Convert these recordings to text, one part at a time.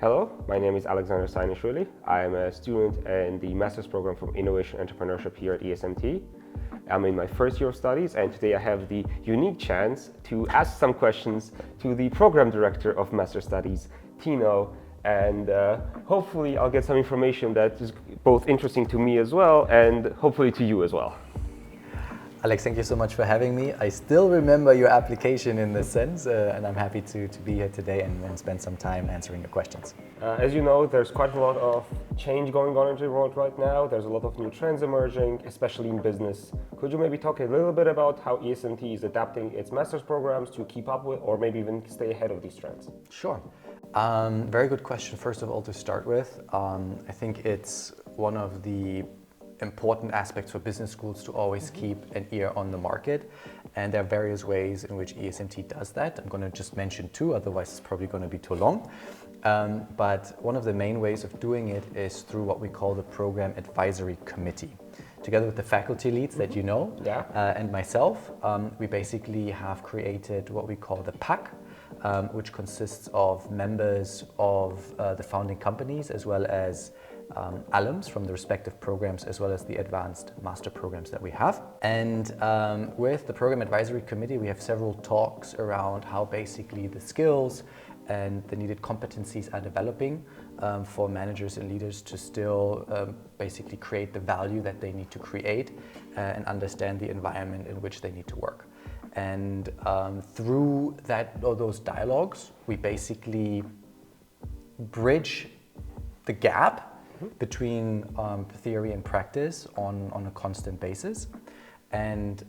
Hello, my name is Alexander Sainishvili. I am a student in the Master's Program from Innovation Entrepreneurship here at ESMT. I'm in my first year of studies, and today I have the unique chance to ask some questions to the Program Director of Master Studies, Tino, and hopefully I'll get some information that is both interesting to me as well, and hopefully to you as well. Alex, thank you so much for having me. I still remember your application in this sense, and I'm happy to be here today and spend some time answering your questions. As you know, there's quite a lot of change going on in the world right now. There's a lot of new trends emerging, especially in business. Could you maybe talk a little bit about how ESMT is adapting its master's programs to keep up with, or maybe even stay ahead of these trends? Sure. Very good question, first of all, to start with. I think it's one of the important aspects for business schools to always keep an ear on the market, and there are various ways in which ESMT does that. I'm going to just mention two, otherwise it's probably going to be too long. But one of the main ways of doing it is through what we call the Program Advisory Committee. Together with the faculty leads that you know, and myself, we basically have created what we call the PAC, which consists of members of the founding companies as well as alums from the respective programs, as well as the advanced master programs that we have. And with the Program Advisory Committee, we have several talks around how basically the skills and the needed competencies are developing for managers and leaders to still basically create the value that they need to create and understand the environment in which they need to work. And through those dialogues, we basically bridge the gap between theory and practice on a constant basis, and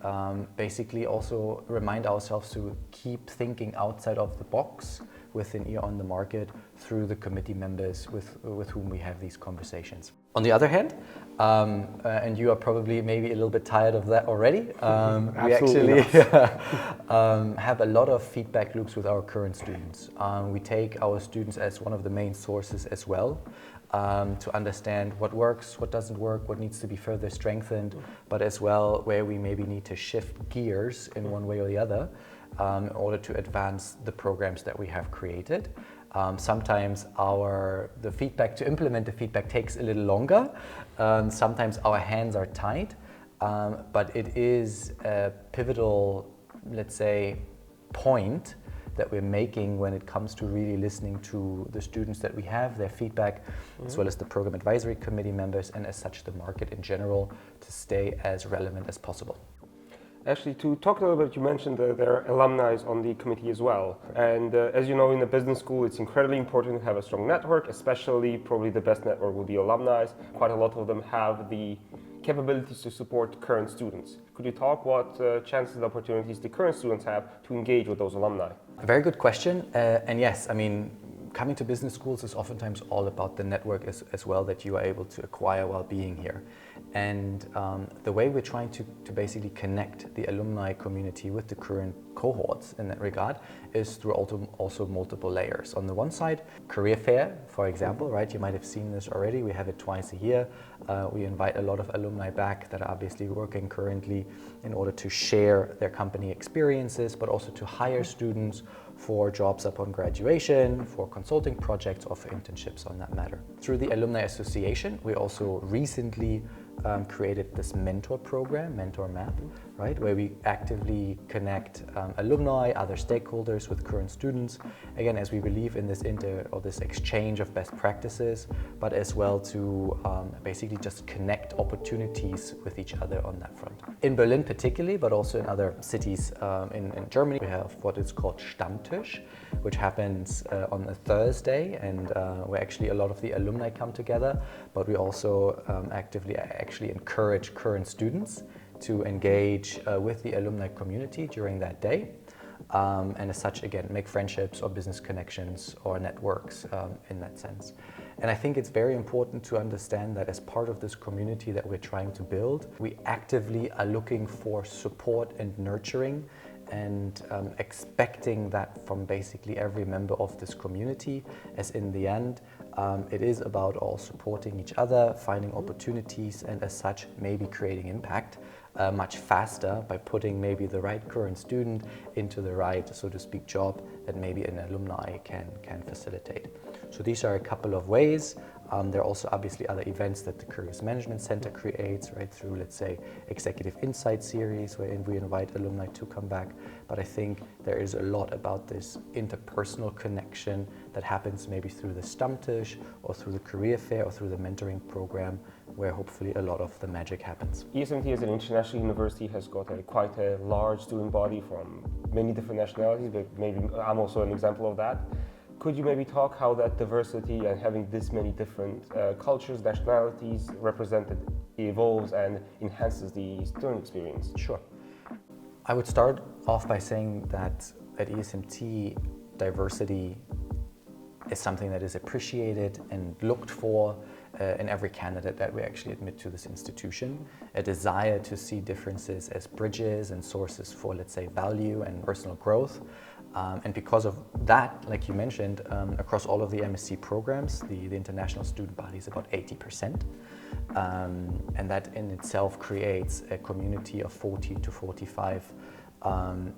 basically also remind ourselves to keep thinking outside of the box with an ear on the market through the committee members with whom we have these conversations. On the other hand, and you are probably maybe a little bit tired of that already, we actually have a lot of feedback loops with our current students. We take our students as one of the main sources as well, to understand what works, what doesn't work, what needs to be further strengthened, but as well where we maybe need to shift gears in one way or the other in order to advance the programs that we have created. Sometimes the feedback, to implement the feedback, takes a little longer. Sometimes our hands are tied, but it is a pivotal, let's say, point that we're making when it comes to really listening to the students that we have, their feedback, as well as the Program Advisory Committee members, and as such the market in general, to stay as relevant as possible. Actually, to talk a little bit, you mentioned there are alumni on the committee as well. And as you know, in a business school, it's incredibly important to have a strong network, especially probably the best network will be alumni. Quite a lot of them have the capabilities to support current students. Could you talk what chances and opportunities the current students have to engage with those alumni? A very good question. And yes, I mean, coming to business schools is oftentimes all about the network as well that you are able to acquire while being here. And the way we're trying to basically connect the alumni community with the current cohorts in that regard is through also multiple layers. On the one side, career fair, for example, right? You might have seen this already. We have it twice a year. We invite a lot of alumni back that are obviously working currently in order to share their company experiences, but also to hire students for jobs upon graduation, for consulting projects, or for internships on that matter. Through the Alumni Association, we also recently created this mentor program, Mentor Map, right, where we actively connect alumni, other stakeholders with current students, again, as we believe in this this exchange of best practices, but as well to basically just connect opportunities with each other on that front. In Berlin particularly, but also in other cities in Germany, we have what is called Stammtisch, which happens on a Thursday, and where actually a lot of the alumni come together, but we also actively encourage current students to engage with the alumni community during that day, and as such, again, make friendships or business connections or networks in that sense. And I think it's very important to understand that as part of this community that we're trying to build, we actively are looking for support and nurturing and expecting that from basically every member of this community, as in the end, it is about all supporting each other, finding opportunities, and as such, maybe creating impact much faster by putting maybe the right current student into the right, so to speak, job that maybe an alumni can facilitate. So these are a couple of ways. There are also obviously other events that the Careers Management Center creates, right, through, let's say, Executive Insight series, wherein we invite alumni to come back. But I think there is a lot about this interpersonal connection that happens maybe through the Stammtisch or through the career fair or through the mentoring program, where hopefully a lot of the magic happens. ESMT as an international university has got quite a large student body from many different nationalities, but maybe I'm also an example of that. Could you maybe talk how that diversity and having this many different cultures, nationalities represented evolves and enhances the student experience? Sure. I would start off by saying that at ESMT, diversity is something that is appreciated and looked for in every candidate that we actually admit to this institution. A desire to see differences as bridges and sources for, let's say, value and personal growth. And because of that, like you mentioned, across all of the MSc programs, the international student body is about 80%. And that in itself creates a community of 40 to 45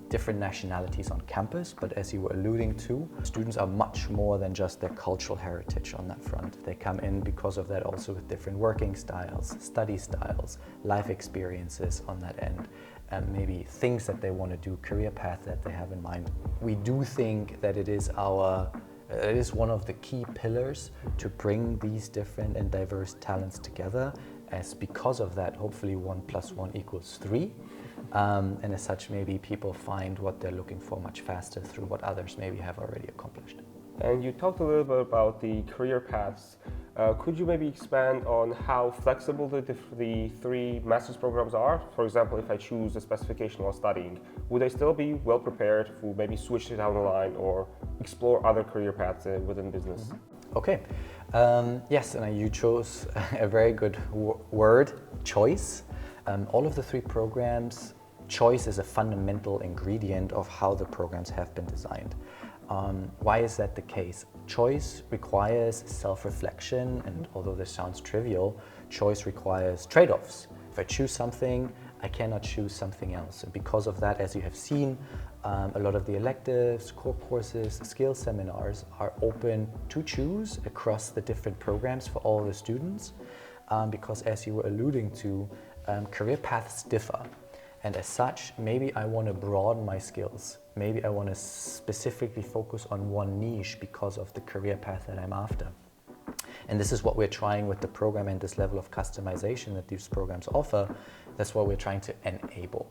different nationalities on campus. But as you were alluding to, students are much more than just their cultural heritage on that front. They come in because of that also with different working styles, study styles, life experiences on that end. And maybe things that they want to do, career path that they have in mind. We do think that it is one of the key pillars to bring these different and diverse talents together, as because of that, hopefully 1 + 1 = 3. And as such, maybe people find what they're looking for much faster through what others maybe have already accomplished. And you talked a little bit about the career paths. Could you maybe expand on how flexible the 3 master's programs are? For example, if I choose a specification while studying, would I still be well prepared to maybe switch it down the line or explore other career paths within business? Okay. Yes, and you chose a very good word, choice. All of the 3 programs, choice is a fundamental ingredient of how the programs have been designed. Why is that the case? Choice requires self-reflection, and although this sounds trivial, choice requires trade-offs. If I choose something, I cannot choose something else. And because of that, as you have seen, a lot of the electives, core courses, skill seminars are open to choose across the different programs for all the students, because as you were alluding to, career paths differ. And as such, maybe I want to broaden my skills. Maybe I want to specifically focus on one niche because of the career path that I'm after. And this is what we're trying with the program and this level of customization that these programs offer. That's what we're trying to enable.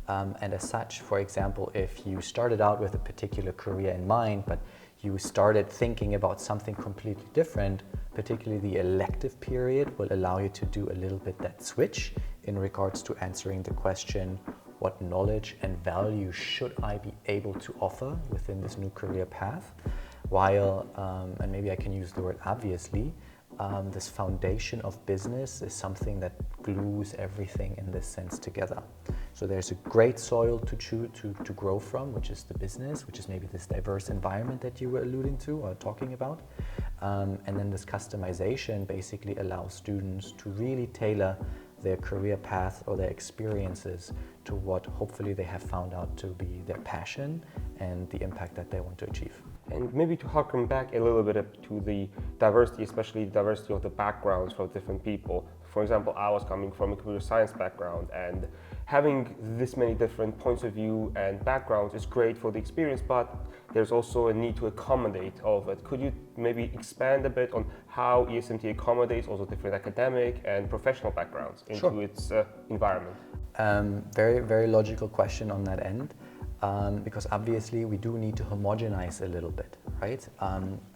And as such, for example, if you started out with a particular career in mind, but you started thinking about something completely different, particularly the elective period will allow you to do a little bit that switch in regards to answering the question, what knowledge and value should I be able to offer within this new career path? While, and maybe I can use the word obviously, this foundation of business is something that glues everything in this sense together. So there's a great soil to grow from, which is the business, which is maybe this diverse environment that you were alluding to or talking about. And then this customization basically allows students to really tailor their career path or their experiences to what hopefully they have found out to be their passion and the impact that they want to achieve. And maybe to harken back a little bit to the diversity, especially the diversity of the backgrounds from different people. For example, I was coming from a computer science background, and having this many different points of view and backgrounds is great for the experience, but there's also a need to accommodate all of it. Could you maybe expand a bit on how ESMT accommodates also different academic and professional backgrounds into its environment? Very, very logical question on that end. Because obviously we do need to homogenize a little bit, right?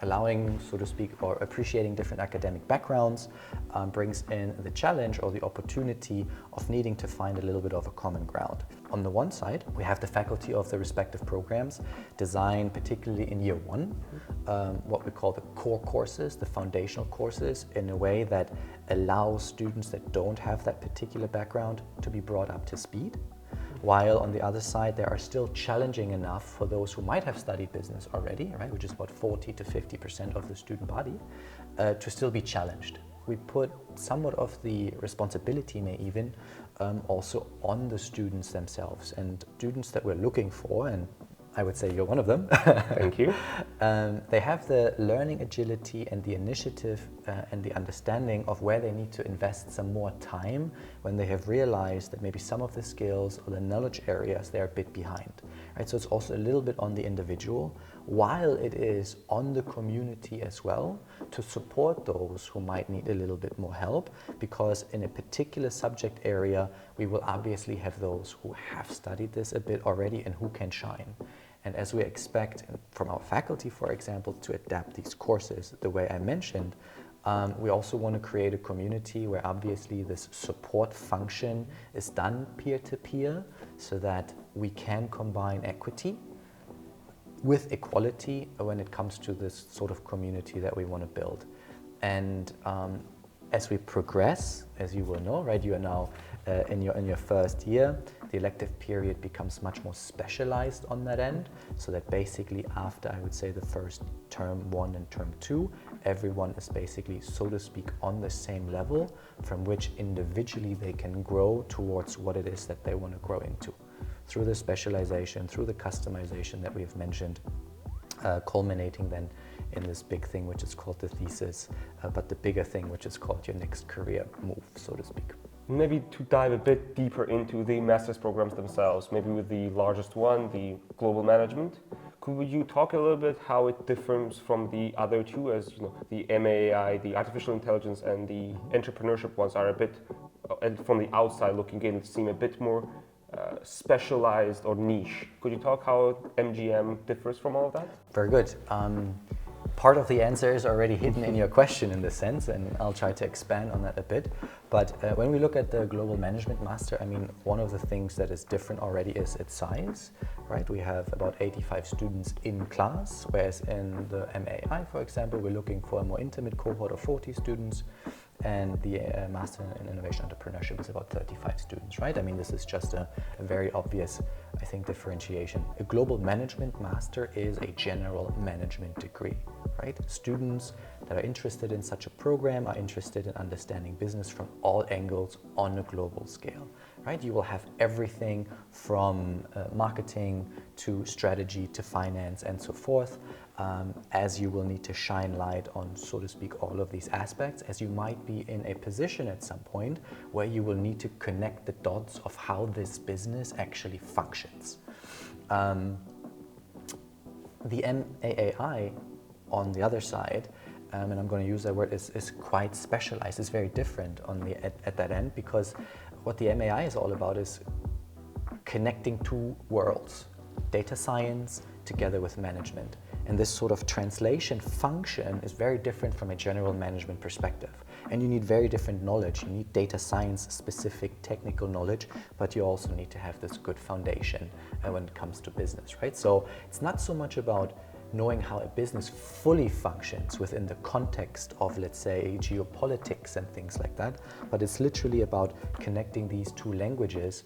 Allowing, so to speak, or appreciating different academic backgrounds brings in the challenge or the opportunity of needing to find a little bit of a common ground. On the one side, we have the faculty of the respective programs designed particularly in year 1, what we call the core courses, the foundational courses, in a way that allows students that don't have that particular background to be brought up to speed. While on the other side, they are still challenging enough for those who might have studied business already, right, which is about 40 to 50% of the student body, to still be challenged. we put somewhat of the responsibility, may even, also on the students themselves. And students that we're looking for, and I would say you're one of them. Thank you. They have the learning agility and the initiative and the understanding of where they need to invest some more time when they have realized that maybe some of the skills or the knowledge areas they're a bit behind. Right? So it's also a little bit on the individual, while it is on the community as well to support those who might need a little bit more help, because in a particular subject area we will obviously have those who have studied this a bit already and who can shine. And as we expect from our faculty, for example, to adapt these courses the way I mentioned, we also want to create a community where obviously this support function is done peer-to-peer, so that we can combine equity with equality when it comes to this sort of community that we want to build. And as we progress, as you will know, right, you are now in your first year, the elective period becomes much more specialized on that end, so that basically after, I would say, the first term 1 and term 2, everyone is basically, so to speak, on the same level from which individually they can grow towards what it is that they want to grow into, through the specialization, through the customization that we have mentioned, culminating then in this big thing which is called the thesis, but the bigger thing which is called your next career move, so to speak. Maybe to dive a bit deeper into the master's programs themselves, maybe with the largest one, the global management, could you talk a little bit how it differs from the other two, as you know, the MAI, the artificial intelligence, and the entrepreneurship ones are a bit, from the outside looking in, seem a bit more specialized or niche. Could you talk how MGM differs from all of that? Very good. Part of the answer is already hidden in your question in this sense, and I'll try to expand on that a bit. But when we look at the Global Management Master, I mean, one of the things that is different already is its size, right? We have about 85 students in class, whereas in the MAI, for example, we're looking for a more intimate cohort of 40 students, and the Master in Innovation Entrepreneurship is about 35 students, right? I mean, this is just a very obvious, I think, differentiation. A Global Management Master is a general management degree, right? Students that are interested in such a program are interested in understanding business from all angles on a global scale, right? You will have everything from marketing to strategy to finance and so forth, as you will need to shine light on, so to speak, all of these aspects, as you might be in a position at some point where you will need to connect the dots of how this business actually functions. The MAAI, on the other side, and I'm going to use that word, is quite specialized. It's very different at that end, because what the MAI is all about is connecting two worlds, data science together with management. And this sort of translation function is very different from a general management perspective. And you need very different knowledge. You need data science specific technical knowledge, but you also need to have this good foundation when it comes to business, right? So it's not so much about knowing how a business fully functions within the context of, let's say, geopolitics and things like that, but it's literally about connecting these two languages.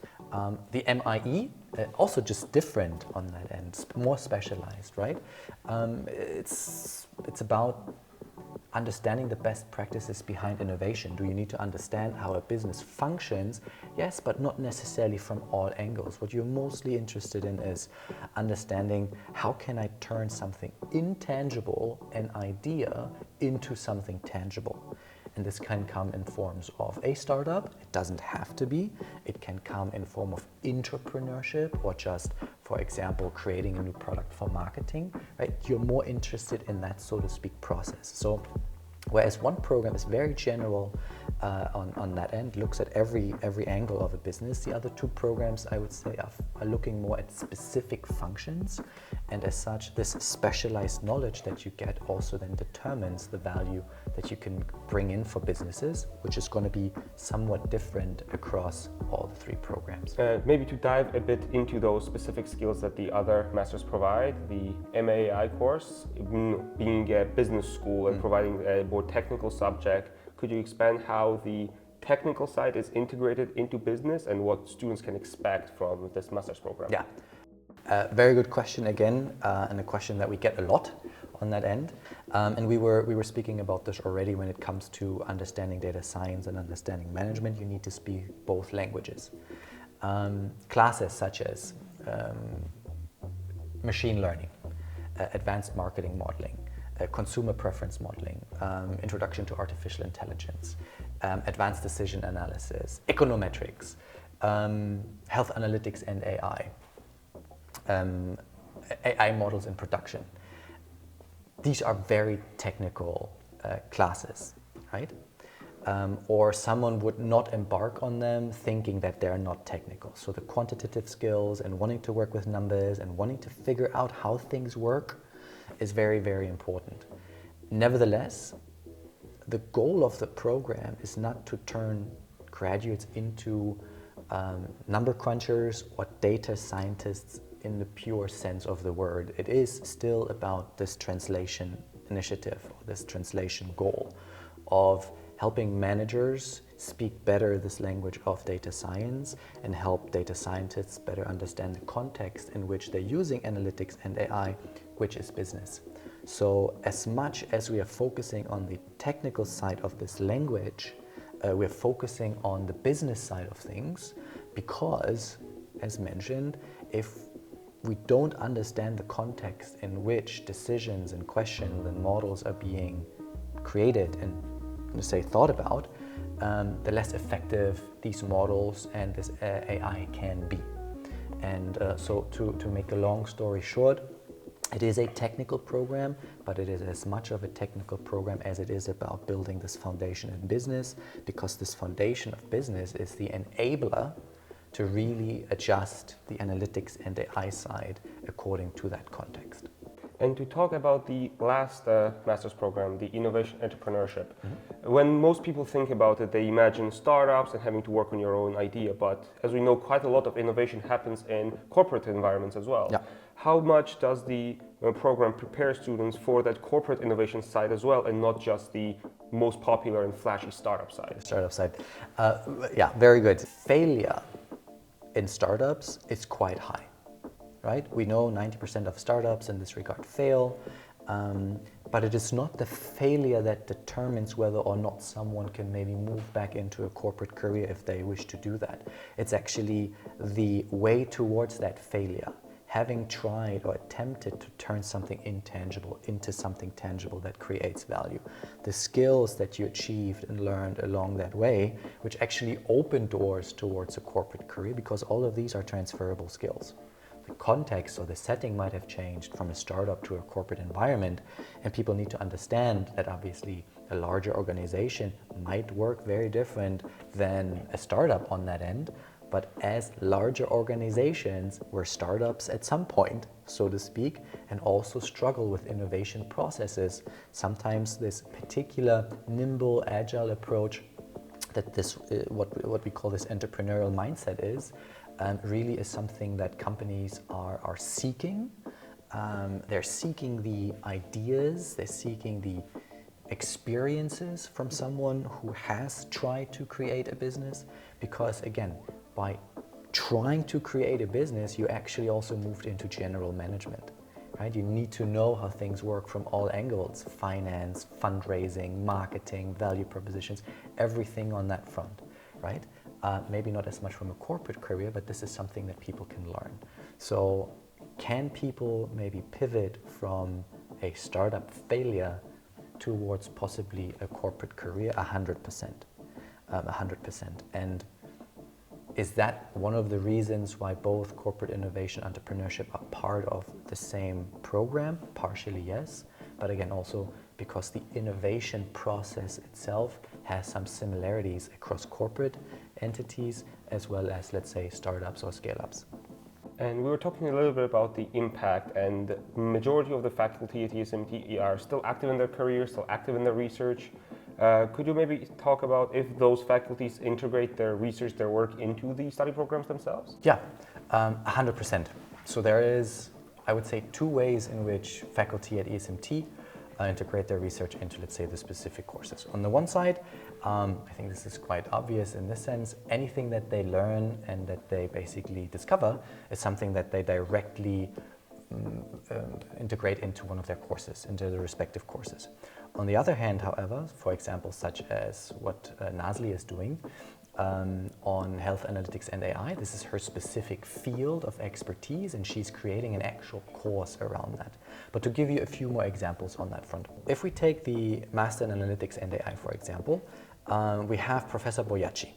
The MIE, also just different on that end, more specialized, right? It's about understanding the best practices behind innovation. Do you need to understand how a business functions? Yes, but not necessarily from all angles. What you're mostly interested in is understanding how can I turn something intangible, an idea, into something tangible. And this can come in forms of a startup. It doesn't have to be. It can come in form of entrepreneurship, or just, for example, creating a new product for marketing, right? You're more interested in that, so to speak, process. So whereas one program is very general on that end, looks at every angle of a business, the other two programs, I would say, are looking more at specific functions. And as such, this specialized knowledge that you get also then determines the value that you can bring in for businesses, which is going to be somewhat different across all the three programs. Maybe to dive a bit into those specific skills that the other masters provide, the MAI course, being a business school and providing a more technical subject, could you expand how the technical side is integrated into business and what students can expect from this master's program? Yeah, very good question again, and a question that we get a lot on that end. And we were speaking about this already. When it comes to understanding data science and understanding management, you need to speak both languages. Classes such as machine learning, advanced marketing modeling, consumer preference modeling, introduction to artificial intelligence, advanced decision analysis, econometrics, health analytics and AI, AI models in production. These are very technical classes, right? Or someone would not embark on them thinking that they're not technical. So the quantitative skills and wanting to work with numbers and wanting to figure out how things work is very, very important. Nevertheless, the goal of the program is not to turn graduates into number crunchers or data scientists in the pure sense of the word. It is still about this translation initiative, or this translation goal of helping managers speak better this language of data science and help data scientists better understand the context in which they're using analytics and AI, which is business. So as much as we are focusing on the technical side of this language, we're focusing on the business side of things because, as mentioned, if we don't understand the context in which decisions and questions and models are being created and, say, thought about, the less effective these models and this AI can be. And so to make a long story short, it is a technical program, but it is as much of a technical program as it is about building this foundation in business, because this foundation of business is the enabler to really adjust the analytics and AI side according to that context. And to talk about the last master's program, the Innovation Entrepreneurship, when most people think about it, they imagine startups and having to work on your own idea. But as we know, quite a lot of innovation happens in corporate environments as well. Yeah. How much does the program prepare students for that corporate innovation side as well, and not just the most popular and flashy startup side? Startup side. Yeah, very good. Failure in startups is quite high. Right? We know 90% of startups in this regard fail, but it is not the failure that determines whether or not someone can maybe move back into a corporate career if they wish to do that. It's actually the way towards that failure, having tried or attempted to turn something intangible into something tangible that creates value. The skills that you achieved and learned along that way, which actually open doors towards a corporate career, because all of these are transferable skills. The context or the setting might have changed from a startup to a corporate environment, and people need to understand that obviously a larger organization might work very different than a startup on that end, but as larger organizations, we're startups at some point, so to speak, and also struggle with innovation processes. Sometimes this particular nimble, agile approach that this what we call this entrepreneurial mindset is, really is something that companies are seeking. They're seeking the ideas, they're seeking the experiences from someone who has tried to create a business, because again, by trying to create a business, you actually also moved into general management. Right? You need to know how things work from all angles: finance, fundraising, marketing, value propositions, everything on that front, right? Maybe not as much from a corporate career, but this is something that people can learn. So can people maybe pivot from a startup failure towards possibly a corporate career? 100%. 100%. And is that one of the reasons why both corporate innovation and entrepreneurship are part of the same program? Partially, yes. But again, also because the innovation process itself has some similarities across corporate entities as well as, let's say, startups or scale-ups. And we were talking a little bit about the impact, and the majority of the faculty at ESMT are still active in their careers, still active in their research. Could you maybe talk about if those faculties integrate their research, their work into the study programs themselves? Yeah, 100%. So there is, I would say, two ways in which faculty at ESMT integrate their research into, let's say, the specific courses. On the one side, I think this is quite obvious in this sense, anything that they learn and that they basically discover is something that they directly integrate into one of their courses, into the respective courses. On the other hand, however, for example, such as what Nazli is doing on health analytics and AI, this is her specific field of expertise, and she's creating an actual course around that. But to give you a few more examples on that front, if we take the Master in Analytics and AI, for example, we have Professor Boyacci.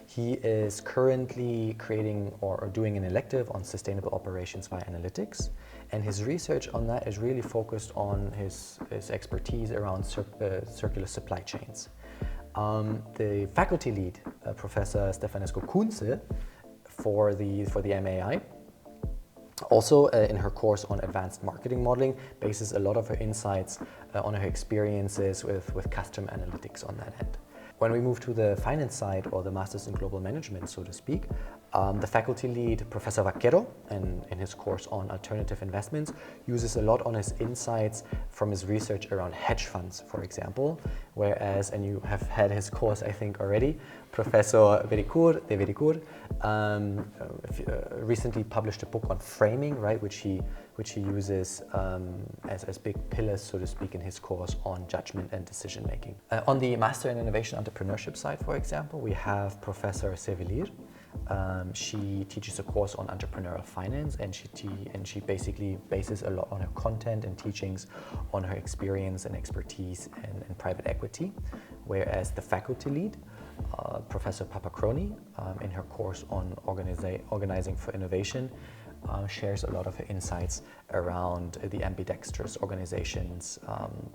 He is currently creating or doing an elective on sustainable operations via analytics, and his research on that is really focused on his expertise around circular supply chains. The faculty lead, Professor Stefanescu Kunze, for the MAI, also in her course on advanced marketing modeling, bases a lot of her insights on her experiences with customer analytics on that end. When we move to the finance side, or the Masters in Global Management, so to speak, the faculty lead, Professor Vaquero, in his course on alternative investments, uses a lot on his insights from his research around hedge funds, for example, whereas, and you have had his course, I think, already, Professor Vericourt recently published a book on framing, right, which he uses as big pillars, so to speak, in his course on judgment and decision making. On the Master in Innovation Entrepreneurship side, for example, we have Professor Sevelir. She teaches a course on entrepreneurial finance, and she basically bases a lot on her content and teachings on her experience and expertise in private equity, whereas the faculty lead, Professor Papacroni, in her course on organizing for innovation, shares a lot of her insights around the ambidextrous organizations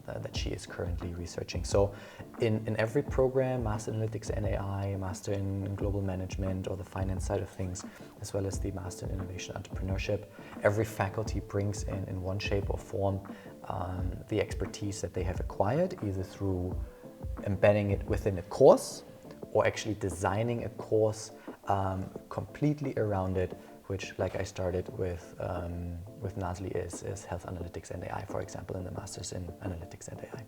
that she is currently researching. So in every program, Master in Analytics and AI, Master in Global Management, or the finance side of things, as well as the Master in Innovation Entrepreneurship, every faculty brings in one shape or form the expertise that they have acquired, either through embedding it within a course or actually designing a course completely around it, which, like I started with Nazli, is health analytics and AI, for example, in the Masters in Analytics and AI.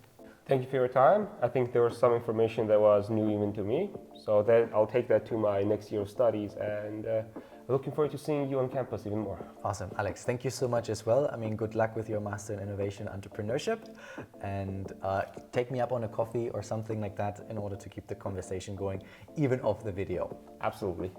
Thank you for your time. I think there was some information that was new even to me. So then I'll take that to my next year of studies, and looking forward to seeing you on campus even more. Awesome, Alex. Thank you so much as well. I mean, good luck with your Master in Innovation Entrepreneurship, and take me up on a coffee or something like that in order to keep the conversation going, even off the video. Absolutely.